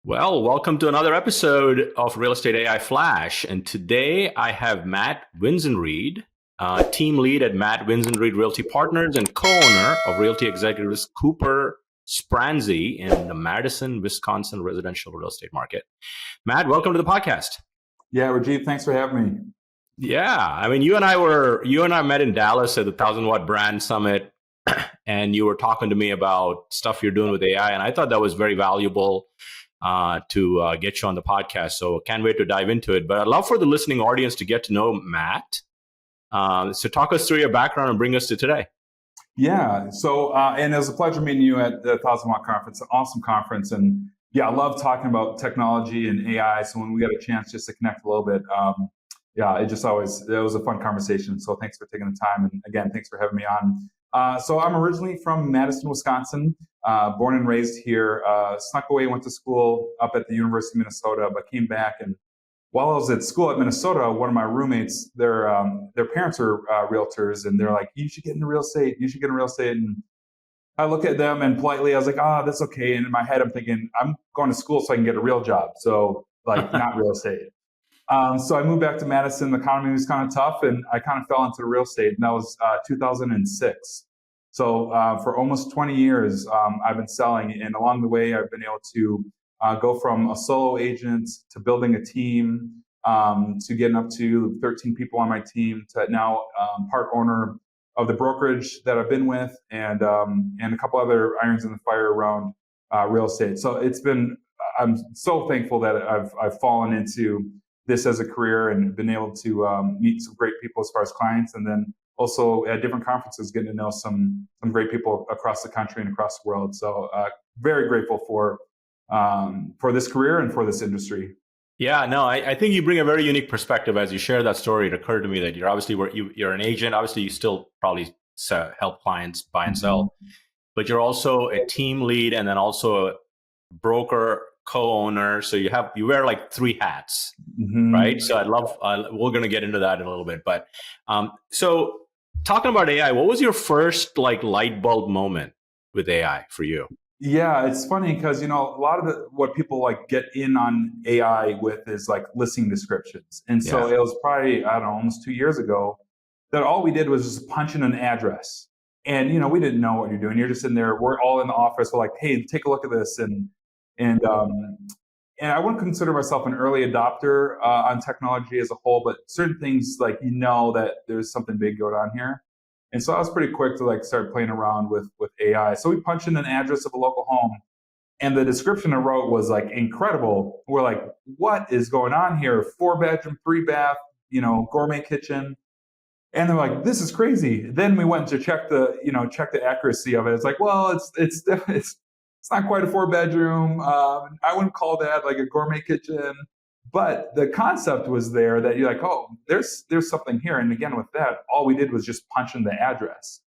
Well, welcome to another episode of Real Estate AI Flash. And today I have Matt Winzenried, team lead at Matt Winzenried Realty Partners and co-owner of Realty Executives Cooper Spranzi in the Madison, Wisconsin residential real estate market. Matt, welcome to the podcast. Yeah, Rajiv, thanks for having me. Yeah, I mean, you and I met in Dallas at the 1,000 Watt Brand Summit, and you were talking to me about stuff you're doing with AI, and I thought that was very valuable to get you on the podcast. So can't wait to dive into it. But I'd love for the listening audience to get to know Matt. So talk us through your background and bring us to today. Yeah, so and it was a pleasure meeting you at the 1,000 Watt conference, an awesome conference. And yeah, I love talking about technology and AI. So when we got a chance just to connect a little bit, yeah, it was a fun conversation. So thanks for taking the time. And again, thanks for having me on. So I'm originally from Madison, Wisconsin, born and raised here, snuck away, went to school up at the University of Minnesota, but came back. And while I was at school at Minnesota, one of my roommates, their parents are realtors, and they're like, you should get into real estate. You should get into real estate. And I look at them and politely, I was like, that's okay. And in my head, I'm thinking, I'm going to school so I can get a real job. So like not real estate. So I moved back to Madison. The economy was kind of tough, and I kind of fell into real estate, and that was 2006. So for almost 20 years, I've been selling, and along the way, I've been able to go from a solo agent to building a team to getting up to 13 people on my team to now part owner of the brokerage that I've been with, and a couple other irons in the fire around real estate. So I'm so thankful that I've fallen into this as a career and been able to meet some great people as far as clients, and then also at different conferences getting to know some great people across the country and across the world. So very grateful for this career and for this industry. Yeah, no, I think you bring a very unique perspective as you share that story. It occurred to me that you're an agent. Obviously, you still probably help clients buy and sell, but you're also a team lead and then also a broker, co-owner. So you wear like three hats, right? So we're going to get into that in a little bit. But so talking about AI, what was your first like light bulb moment with AI for you? Yeah, it's funny because, a lot of what people like get in on AI with is like listing descriptions. And so it was probably, I don't know, almost 2 years ago that all we did was just punch in an address. And, we didn't know what you're doing. You're just in there. We're all in the office. We're like, hey, take a look at this. And I wouldn't consider myself an early adopter on technology as a whole, but certain things like, that there's something big going on here. And so I was pretty quick to like start playing around with AI. So we punched in an address of a local home, and the description I wrote was like incredible. We're like, what is going on here? 4-bedroom, 3-bath, gourmet kitchen. And they're like, this is crazy. Then we went to check the accuracy of it. It's like, well, it's not quite a 4-bedroom. I wouldn't call that like a gourmet kitchen. But the concept was there that you're like, oh, there's something here. And again, with that, all we did was just punch in the address.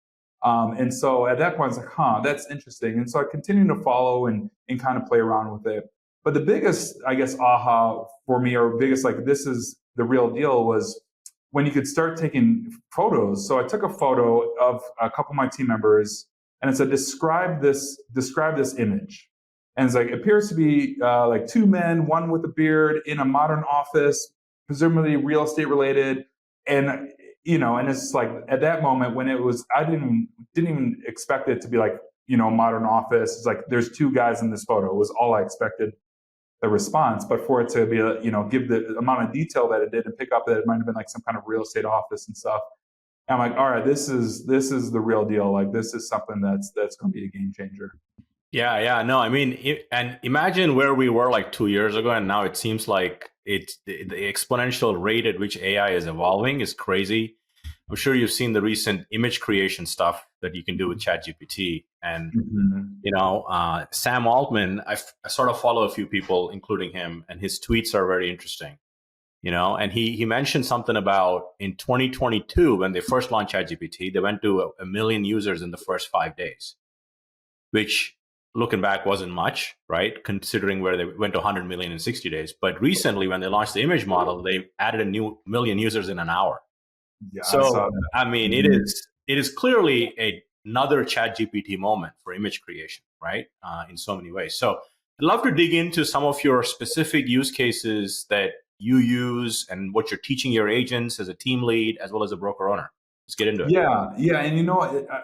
And so at that point, I was like, that's interesting. And so I continued to follow and kind of play around with it. But the biggest, I guess, aha for me, or biggest, like, this is the real deal, was when you could start taking photos. So I took a photo of a couple of my team members, and it said, describe this image. And it's like, it appears to be like 2 men, one with a beard in a modern office, presumably real estate related. And, and it's like at that moment when it was, I didn't even expect it to be like, modern office. It's like, there's 2 guys in this photo. It was all I expected the response, but for it to be, give the amount of detail that it did and pick up that it might've been like some kind of real estate office and stuff. And I'm like, all right, this is the real deal. Like, this is something that's going to be a game changer. Yeah. No, I mean, and imagine where we were like 2 years ago, and now it seems like the exponential rate at which AI is evolving is crazy. I'm sure you've seen the recent image creation stuff that you can do with ChatGPT. And, Sam Altman, I sort of follow a few people, including him, and his tweets are very interesting. And he mentioned something about in 2022, when they first launched ChatGPT, they went to a million users in the first 5 days, which looking back wasn't much, right? Considering where they went to 100 million in 60 days. But recently, when they launched the image model, they added a new million users in an hour. Yeah, so, I mean, it is clearly another ChatGPT moment for image creation, right? In so many ways. So I'd love to dig into some of your specific use cases that you use and what you're teaching your agents as a team lead as well as a broker owner. Let's get into it. Yeah, and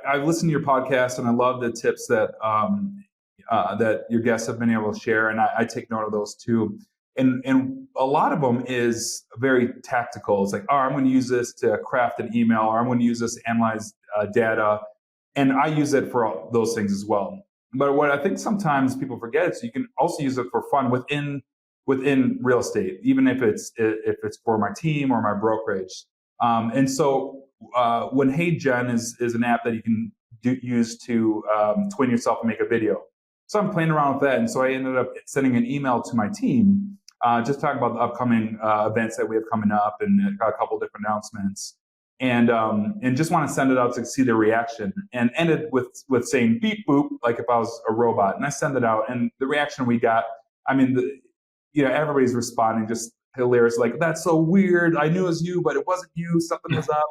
I've listened to your podcast, and I love the tips that that your guests have been able to share, and I take note of those too. And a lot of them is very tactical. It's like, oh, I'm going to use this to craft an email, or I'm going to use this to analyze data, and I use it for all those things as well. But what I think sometimes people forget is you can also use it for fun within real estate, even if it's for my team or my brokerage. And so when Hey Gen is an app that you can use to twin yourself and make a video. So I'm playing around with that, and so I ended up sending an email to my team, just talking about the upcoming events that we have coming up, and got a couple different announcements, and just want to send it out to see their reaction, and ended with saying beep boop, like if I was a robot, and I send it out, and the reaction we got, I mean, everybody's responding just hilarious, like, that's so weird. I knew it was you, but it wasn't you. Something was up.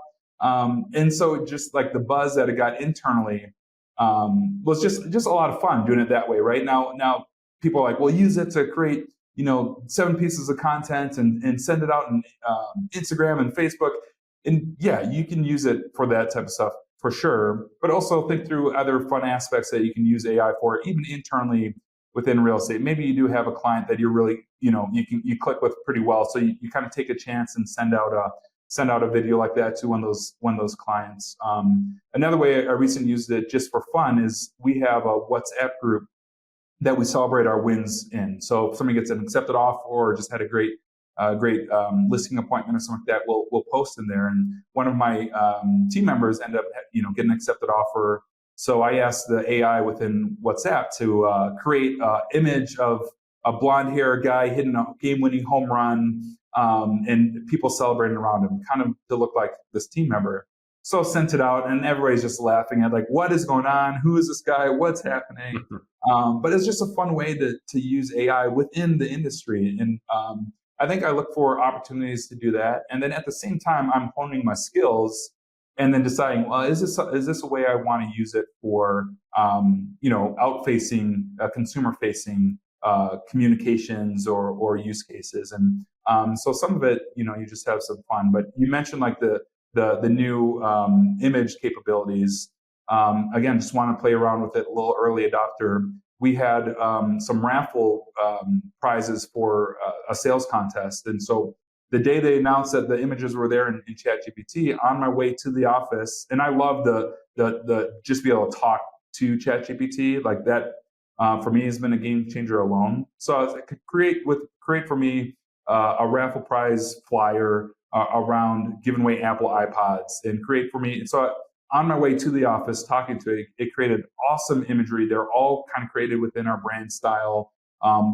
And so just like the buzz that it got internally was just a lot of fun doing it that way. Right now people are like, well, use it to create 7 pieces of content and send it out on Instagram and Facebook. And yeah, you can use it for that type of stuff for sure. But also think through other fun aspects that you can use AI for, even internally within real estate. Maybe you do have a client that you're really you click with pretty well, so you kind of take a chance and send out a video like that to one of those clients. Another way I recently used it just for fun is we have a WhatsApp group that we celebrate our wins in. So if somebody gets an accepted offer or just had a great listing appointment or something like that, we'll post in there. And one of my team members ended up getting an accepted offer. So I asked the AI within WhatsApp to create an image of a blonde hair guy hitting a game-winning home run, and people celebrating around him, kind of to look like this team member. So sent it out, and everybody's just laughing at like, what is going on? Who is this guy? What's happening? But it's just a fun way to use AI within the industry. And I think I look for opportunities to do that. And then at the same time, I'm honing my skills and then deciding, well, is this a way I want to use it for, out-facing, consumer-facing communications or use cases. And so some of it, you just have some fun. But you mentioned like the new image capabilities. Again, just want to play around with it, a little early adopter. We had some raffle prizes for a sales contest. And so the day they announced that the images were there in ChatGPT, on my way to the office, and I love the just be able to talk to ChatGPT like that. For me, has been a game changer alone. So I could create for me a raffle prize flyer around giving away Apple iPods, and create for me. And so on my way to the office, talking to it, it created awesome imagery. They're all kind of created within our brand style.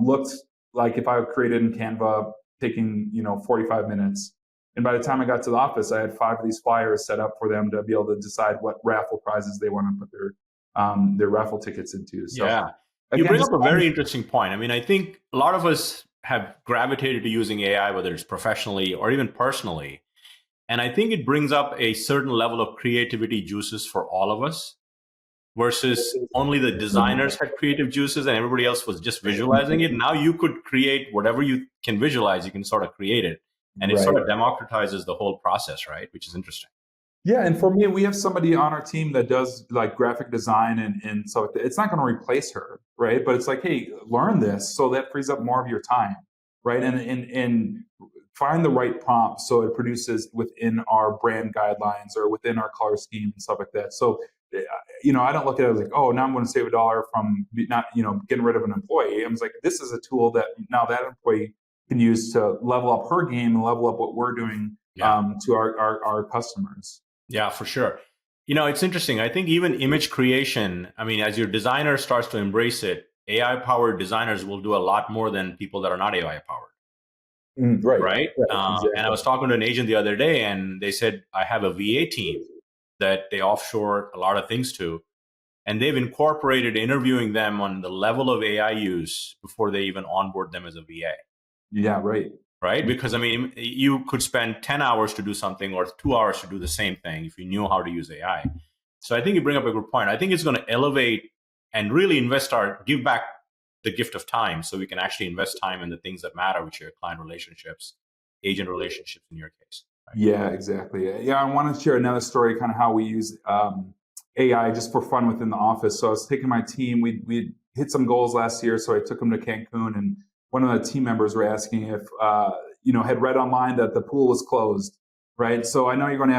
Looked like if I created in Canva, taking 45 minutes. And by the time I got to the office, I had 5 of these flyers set up for them to be able to decide what raffle prizes they want to put their raffle tickets into. So, yeah. Again, you bring up a very interesting point. I mean, I think a lot of us have gravitated to using AI, whether it's professionally or even personally. And I think it brings up a certain level of creativity juices for all of us, versus only the designers had creative juices and everybody else was just visualizing it. Now you could create whatever you can visualize, you can sort of create it. And it sort of democratizes the whole process, right? Which is interesting. Yeah, and for me, we have somebody on our team that does like graphic design, and so it's not going to replace her, right? But it's like, hey, learn this, so that frees up more of your time, right? And find the right prompt so it produces within our brand guidelines or within our color scheme and stuff like that. So, I don't look at it as like, oh, now I'm going to save $1 from not, getting rid of an employee. I was like, this is a tool that now that employee can use to level up her game and level up what we're doing to our customers. Yeah, for sure. It's interesting. I think even image creation, I mean, as your designer starts to embrace it, AI-powered designers will do a lot more than people that are not AI-powered. Right? Exactly. And I was talking to an agent the other day, and they said, I have a VA team that they offshore a lot of things to, and they've incorporated interviewing them on the level of AI use before they even onboard them as a VA. Yeah, right. Right? Because, I mean, you could spend 10 hours to do something or 2 hours to do the same thing if you knew how to use AI. So I think you bring up a good point. I think it's going to elevate and really give back the gift of time, so we can actually invest time in the things that matter, which are client relationships, agent relationships in your case. Right? Yeah, exactly. Yeah, I want to share another story, kind of how we use AI just for fun within the office. So I was taking my team. We hit some goals last year, so I took them to Cancun, and one of the team members were asking if had read online that the pool was closed. Right. So I know you're going to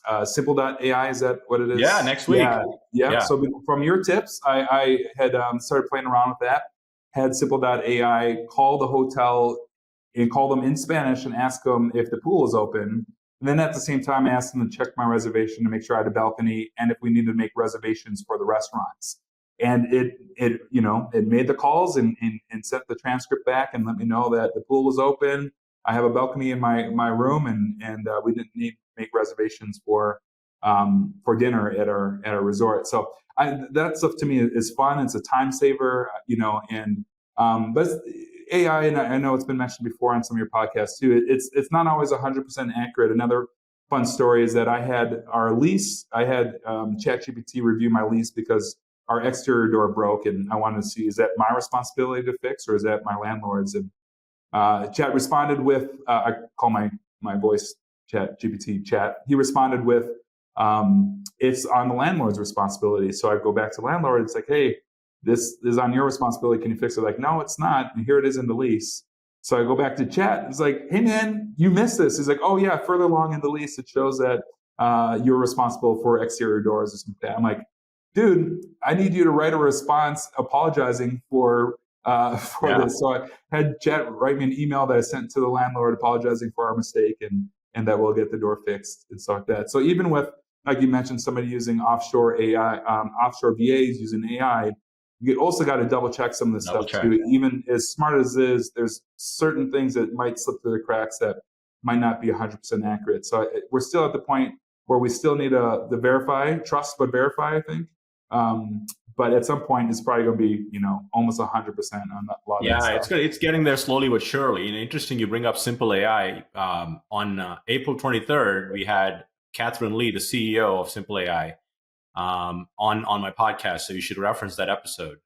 have Simple.ai. Is that what it is? Yeah, next week. Yeah. So from your tips, I had started playing around with that. Had Simple.ai call the hotel and call them in Spanish and ask them if the pool is open. And then at the same time, I asked them to check my reservation to make sure I had a balcony and if we needed to make reservations for the restaurants. And it made the calls and sent the transcript back and let me know that the pool was open. I have a balcony in my room, and we didn't need to make reservations for dinner at our resort. So that stuff to me is fun. It's a time saver, but AI, and I know it's been mentioned before on some of your podcasts too. It's not always 100% accurate. Another fun story is that I had ChatGPT review my lease because our exterior door broke, and I wanted to see, is that my responsibility to fix or is that my landlord's? And Chat responded with, I call my voice Chat GPT Chat. He responded with, it's on the landlord's responsibility. So I go back to landlord. It's like, hey, this is on your responsibility. Can you fix it? Like, no, it's not. And here it is in the lease. So I go back to Chat. It's like, hey man, you missed this. He's like, oh yeah, further along in the lease, it shows that you're responsible for exterior doors or something like that. I'm like, dude, I need you to write a response apologizing for this. So I had Chat write me an email that I sent to the landlord apologizing for our mistake and that we'll get the door fixed and stuff like that. So even with, like you mentioned, somebody using offshore AI, offshore VAs using AI, you also got to double check some of this stuff too. Even as smart as it is, there's certain things that might slip through the cracks that might not be 100% accurate. So we're still at the point where we still need the verify, trust but verify, I think. But at some point, it's probably going to be, almost 100% on that. A lot of that stuff. It's good. It's getting there slowly but surely. And interesting, you bring up Simple AI. On April 23rd, we had Catherine Lee, the CEO of Simple AI, on my podcast. So you should reference that episode.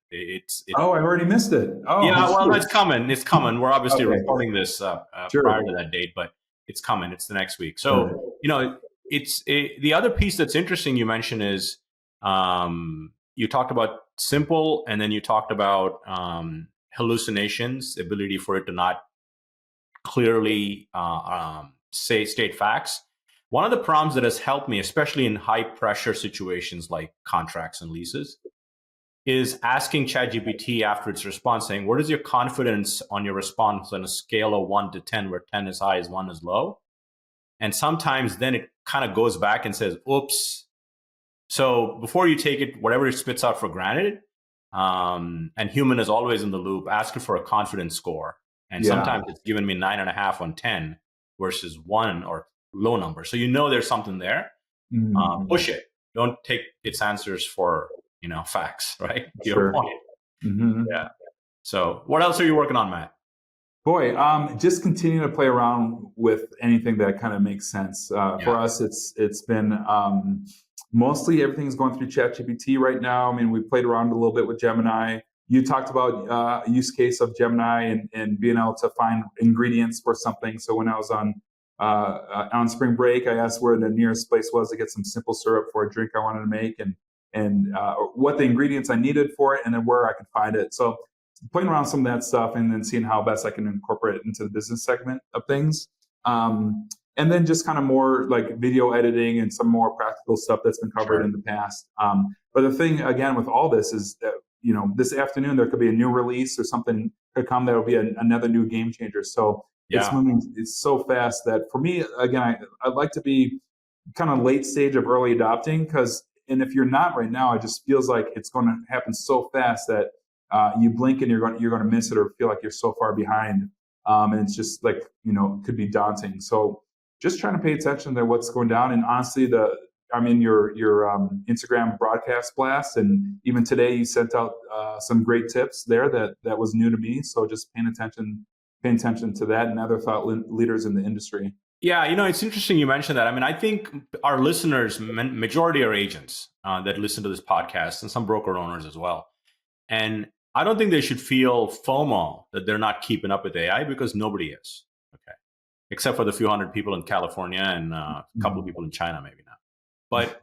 Oh, I already missed it. Oh, yeah. Well, it's coming. It's coming. We're obviously recording this prior to that date, but it's coming. It's the next week. So the other piece that's interesting you mentioned is. You talked about Simple, and then you talked about hallucinations, the ability for it to not clearly state facts. One of the prompts that has helped me, especially in high pressure situations like contracts and leases, is asking ChatGPT after its response, saying, what is your confidence on your response on a scale of 1 to 10, where 10 is high, 1 is low? And sometimes then it kind of goes back and says, oops. So before you take it, whatever it spits out for granted, and human is always in the loop, ask it for a confidence score. And sometimes it's given me 9.5 on 10 versus 1 or low number. So there's something there. Push it. Don't take its answers for facts, right? Your point. Mm-hmm. Yeah. So what else are you working on, Matt? Boy, just continue to play around with anything that kind of makes sense. For us, it's been mostly everything's going through ChatGPT right now. I mean, we played around a little bit with Gemini. You talked about a use case of Gemini and being able to find ingredients for something. So when I was on spring break, I asked where the nearest place was to get some simple syrup for a drink I wanted to make, and what the ingredients I needed for it, and then where I could find it. So playing around some of that stuff, and then seeing how best I can incorporate it into the business segment of things. And then just kind of more like video editing and some more practical stuff that's been covered in the past. But the thing, again, with all this is that, this afternoon, there could be a new release or something could come that will be another new game changer. So it's moving, it's so fast that for me, again, I'd like to be kind of late stage of early adopting and if you're not right now, it just feels like it's going to happen so fast that you blink and you're going to miss it or feel like you're so far behind. And it's just like, it could be daunting. So just trying to pay attention to what's going down. And honestly, I'm in your Instagram broadcast blast, and even today you sent out some great tips there that was new to me. So just paying attention to that and other thought leaders in the industry. Yeah, it's interesting you mentioned that. I mean, I think our listeners, majority are agents that listen to this podcast, and some broker owners as well. And I don't think they should feel FOMO that they're not keeping up with AI, because nobody is. Okay, except for the few hundred people in California and a couple of people in China, maybe now. But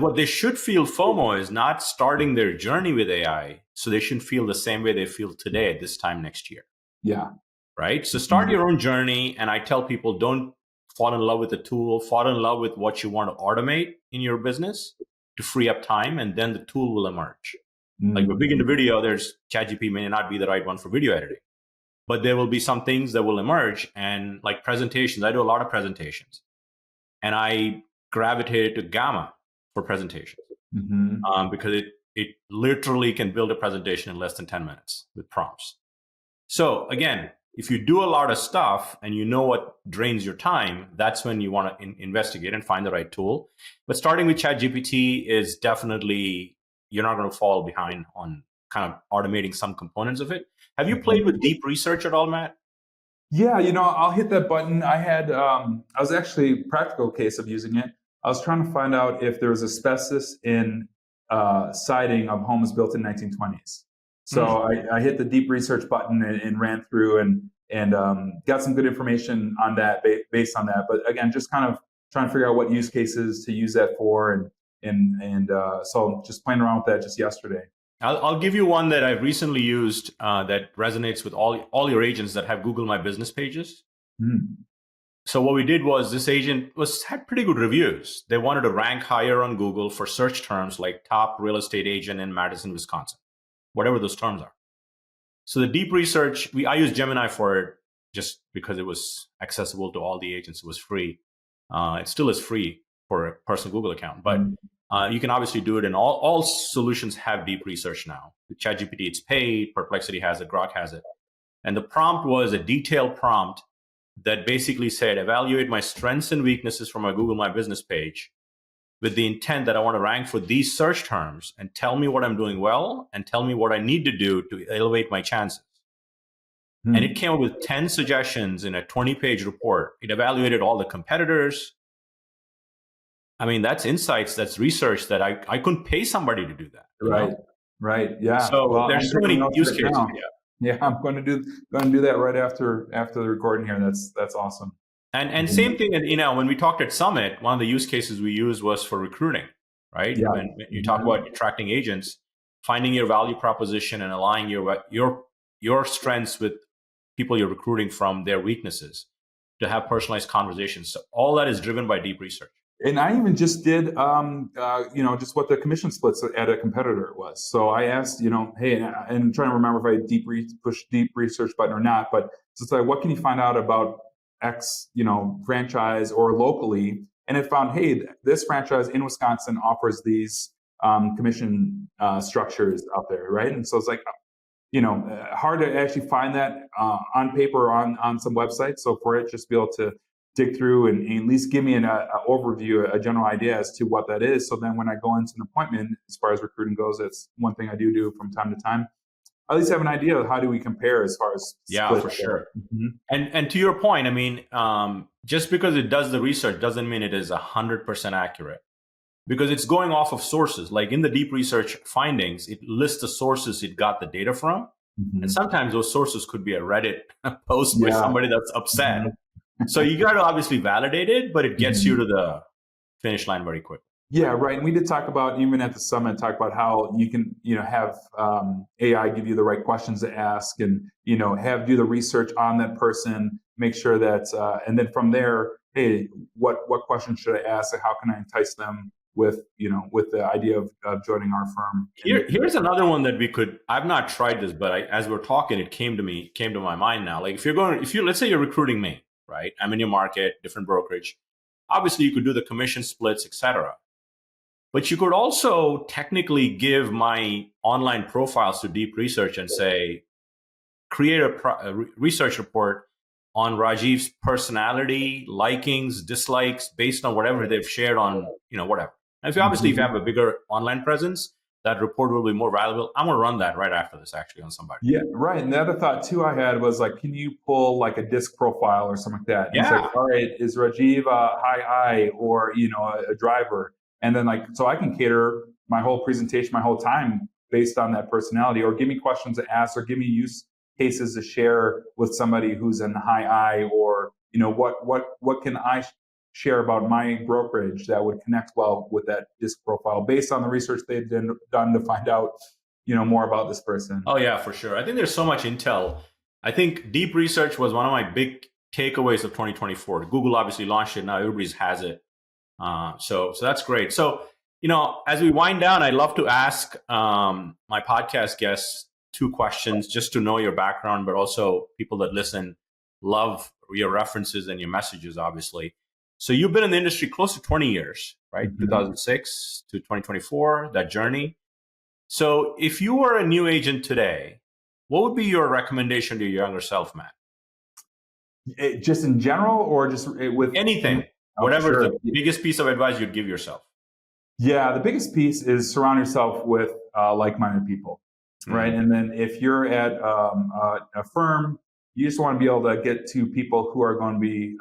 what they should feel FOMO is not starting their journey with AI, so they shouldn't feel the same way they feel today at this time next year. Yeah. Right? So start your own journey, and I tell people, don't fall in love with the tool, fall in love with what you want to automate in your business to free up time, and then the tool will emerge. Like we're big into video, there's ChatGPT may not be the right one for video editing, but there will be some things that will emerge, and like presentations. I do a lot of presentations, and I gravitated to Gamma for presentations because it literally can build a presentation in less than 10 minutes with prompts. So again, if you do a lot of stuff and you know what drains your time, that's when you want to investigate and find the right tool. But starting with ChatGPT is definitely, you're not going to fall behind on kind of automating some components of it. Have you played with deep research at all, Matt? Yeah, I'll hit that button. I was actually practical case of using it. I was trying to find out if there was asbestos in siding of homes built in 1920s. So I hit the deep research button and ran through and got some good information on that based on that. But again, just kind of trying to figure out what use cases to use that for, and so just playing around with that just yesterday. I'll give you one that I've recently used that resonates with all your agents that have Google My Business pages. So what we did was, this agent had pretty good reviews. They wanted to rank higher on Google for search terms like top real estate agent in Madison, Wisconsin, whatever those terms are. So the deep research, I used Gemini for it just because it was accessible to all the agents. It was free. It still is free for a personal Google account, but you can obviously do it, and all solutions have deep research now. With ChatGPT, it's paid. Perplexity has it. Grok has it. And the prompt was a detailed prompt that basically said, evaluate my strengths and weaknesses from my Google My Business page with the intent that I want to rank for these search terms, and tell me what I'm doing well and tell me what I need to do to elevate my chances. And it came up with 10 suggestions in a 20-page report. It evaluated all the competitors. I mean, that's insights, that's research that I couldn't pay somebody to do that. Right. Yeah. So there's so many use cases. Yeah, I'm going to do that right after the recording here. That's awesome. And same thing, when we talked at Summit, one of the use cases we used was for recruiting, right? Yeah. When you talk about attracting agents, finding your value proposition and aligning your strengths with people you're recruiting from, their weaknesses, to have personalized conversations. So all that is driven by deep research. And I even just did, just what the commission splits at a competitor was. So I asked, hey, and I'm trying to remember if I push deep research button or not, but it's like, what can you find out about X, franchise or locally? And it found, hey, this franchise in Wisconsin offers these commission structures out there, right? And so it's like, hard to actually find that on paper or on some website. So for it, just be able to dig through and at least give me an overview, a general idea as to what that is. So then when I go into an appointment, as far as recruiting goes, that's one thing I do from time to time. I at least have an idea of how do we compare as far as for sure. And to your point, I mean, just because it does the research doesn't mean it is 100% accurate, because it's going off of sources. Like in the deep research findings, it lists the sources it got the data from. And sometimes those sources could be a Reddit post by somebody that's upset. So you got to obviously validate it, but it gets you to the finish line very quick. Yeah, right. And we did talk about, even at the summit, talk about how you can, have AI give you the right questions to ask, and, do the research on that person, make sure that, and then from there, hey, what questions should I ask? How can I entice them with the idea of joining our firm? Here's another one that I've not tried this, but as we're talking, it came to my mind now. Like let's say you're recruiting me, right? I'm in your market, different brokerage. Obviously, you could do the commission splits, etc. But you could also technically give my online profiles to deep research and say, create a research report on Rajiv's personality, likings, dislikes, based on whatever they've shared on, whatever. And if you have a bigger online presence, that report will be more valuable. I'm going to run that right after this, actually, on somebody. Yeah, right. And the other thought too I had was like, can you pull like a disc profile or something like that? And yeah. It's like, all right, is Rajiv a high I or a driver? And then so I can cater my whole presentation, my whole time based on that personality, or give me questions to ask, or give me use cases to share with somebody who's in high I, or what can I share about my brokerage that would connect well with that disc profile based on the research they've done to find out more about this person. Oh yeah, for sure. I think there's so much intel. I think deep research was one of my big takeaways of 2024. Google obviously launched it. Now everybody has it. So that's great. So, as we wind down, I'd love to ask my podcast guests 2 questions just to know your background, but also people that listen love your references and your messages, obviously. So you've been in the industry close to 20 years, right? Mm-hmm. 2006 to 2024, that journey. So if you were a new agent today, what would be your recommendation to your younger self, Matt? Just in general, or just with anything? Whatever the biggest piece of advice you'd give yourself. Yeah, the biggest piece is surround yourself with like-minded people, right? And then if you're at a firm, you just want to be able to get to people who are going to be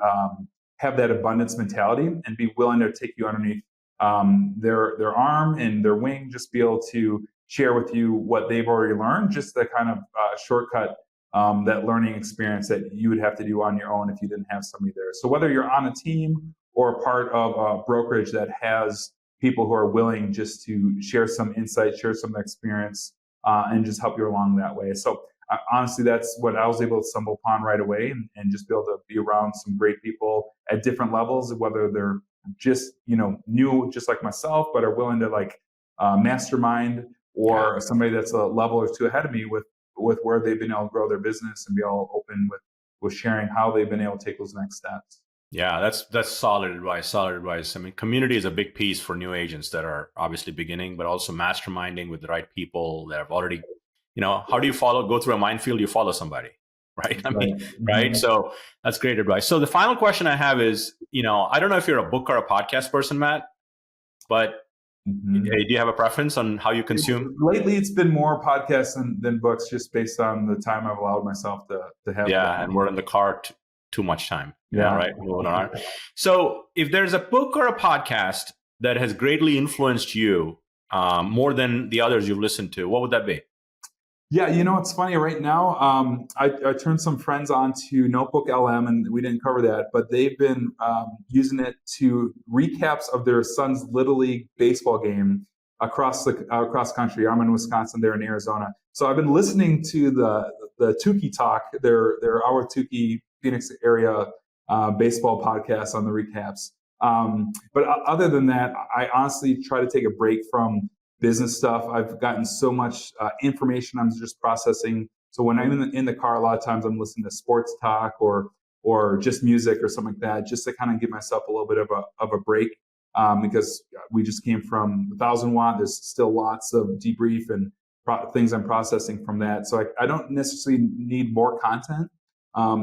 have that abundance mentality and be willing to take you underneath their arm and their wing, just be able to share with you what they've already learned, just the kind of shortcut that learning experience that you would have to do on your own if you didn't have somebody there. So whether you're on a team or a part of a brokerage that has people who are willing just to share some insight, share some experience, and just help you along that way. So honestly, that's what I was able to stumble upon right away, and just be able to be around some great people at different levels, whether they're just, new, just like myself, but are willing to mastermind, or somebody that's a level or 2 ahead of me with where they've been able to grow their business and be all open with sharing how they've been able to take those next steps. Yeah, that's solid advice. I mean, community is a big piece for new agents that are obviously beginning, but also masterminding with the right people that have already, how do you go through a minefield? You follow somebody, right? I mean, right? So that's great advice. So the final question I have is, I don't know if you're a book or a podcast person, Matt, but do you have a preference on how you consume? Lately, it's been more podcasts than books, just based on the time I've allowed myself to have. Yeah, and we're in the car too much time. Yeah, right. Moving on. So if there's a book or a podcast that has greatly influenced you more than the others you've listened to, what would that be? Yeah, it's funny right now. I turned some friends on to Notebook LM, and we didn't cover that, but they've been using it to recaps of their son's Little League baseball game across country. I'm in Wisconsin, they're in Arizona. So I've been listening to the Tukey Talk, their Our Tukey Phoenix area baseball podcast on the recaps. But other than that, I honestly try to take a break from business stuff. I've gotten so much information I'm just processing. So when I'm in the car, a lot of times I'm listening to sports talk or just music or something like that, just to kind of give myself a little bit of a break, because we just came from 1,000 watt. There's still lots of debrief and things I'm processing from that. So I don't necessarily need more content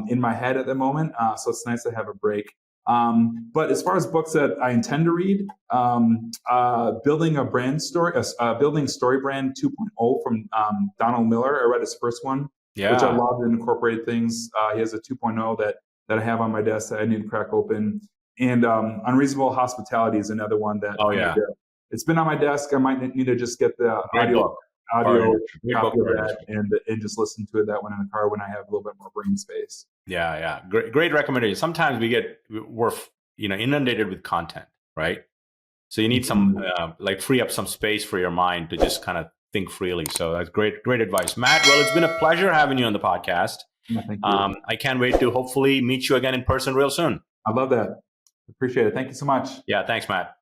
in my head at the moment. So it's nice to have a break. But as far as books that I intend to read, Building a Brand Story, Building Story Brand 2.0 from Donald Miller. I read his first one, which I loved and incorporated things. He has a 2.0 that I have on my desk that I need to crack open. And Unreasonable Hospitality is another one that it's been on my desk. I might need to just get the audio copy of that and just listen to that one in the car when I have a little bit more brain space. Yeah. Great recommendation. Sometimes we're inundated with content, right? So you need some free up some space for your mind to just kind of think freely. So that's great advice, Matt. Well, it's been a pleasure having you on the podcast. Yeah, thank you. I can't wait to hopefully meet you again in person real soon. I love that. Appreciate it. Thank you so much. Yeah, thanks, Matt.